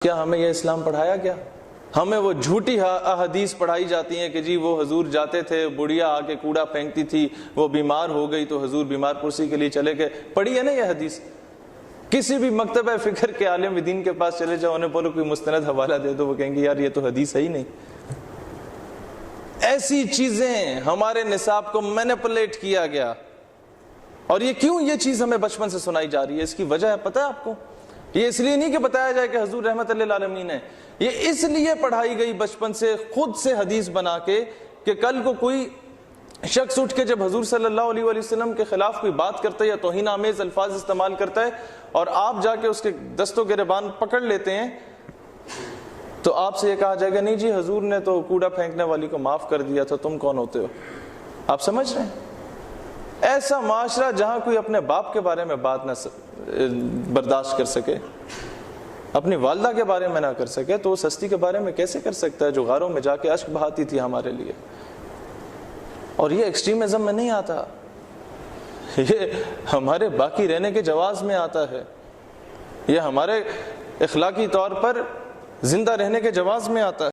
کیا ہمیں یہ اسلام پڑھایا کیا؟ ہمیں وہ جھوٹی احادیث پڑھائی جاتی ہیں کہ جی وہ حضور جاتے تھے، بڑھیا آ کے کوڑا پھینکتی تھی، وہ بیمار ہو گئی تو حضور بیمار پرسی کے لیے چلے گئے۔ پڑھی ہے نا یہ حدیث؟ کسی بھی مکتبہ فکر کے عالم دین کے پاس چلے جاؤ، انہیں بولو کوئی مستند حوالہ دے دو، وہ کہیں گے یار یہ تو حدیث ہے ہی نہیں۔ ایسی چیزیں ہمارے نصاب کو مینیپولیٹ کیا گیا۔ اور یہ کیوں یہ چیز ہمیں بچپن سے سنائی جا رہی ہے؟ اس کی وجہ ہے پتہ ہے آپ کو؟ یہ اس لیے نہیں کہ بتایا جائے کہ حضور رحمت اللہ العالمین ہے، یہ اس لیے پڑھائی گئی بچپن سے خود سے حدیث بنا کے کہ کل کو کوئی شخص اٹھ کے جب حضور صلی اللہ علیہ وآلہ وسلم کے خلاف کوئی بات کرتا ہے یا توہین آمیز الفاظ استعمال کرتا ہے اور آپ جا کے اس کے دست و گریبان پکڑ لیتے ہیں، تو آپ سے یہ کہا جائے گا نہیں جی حضور نے تو کوڑا پھینکنے والی کو معاف کر دیا تھا، تم کون ہوتے ہو؟ آپ سمجھ رہے ہیں؟ ایسا معاشرہ جہاں کوئی اپنے باپ کے بارے میں بات نہ برداشت کر سکے، اپنی والدہ کے بارے میں نہ کر سکے، تو اس ہستی کے بارے میں کیسے کر سکتا ہے جو غاروں میں جا کے اشک بہاتی تھی ہمارے لیے؟ اور یہ ایکسٹریمزم میں نہیں آتا، یہ ہمارے باقی رہنے کے جواز میں آتا ہے، یہ ہمارے اخلاقی طور پر زندہ رہنے کے جواز میں آتا ہے۔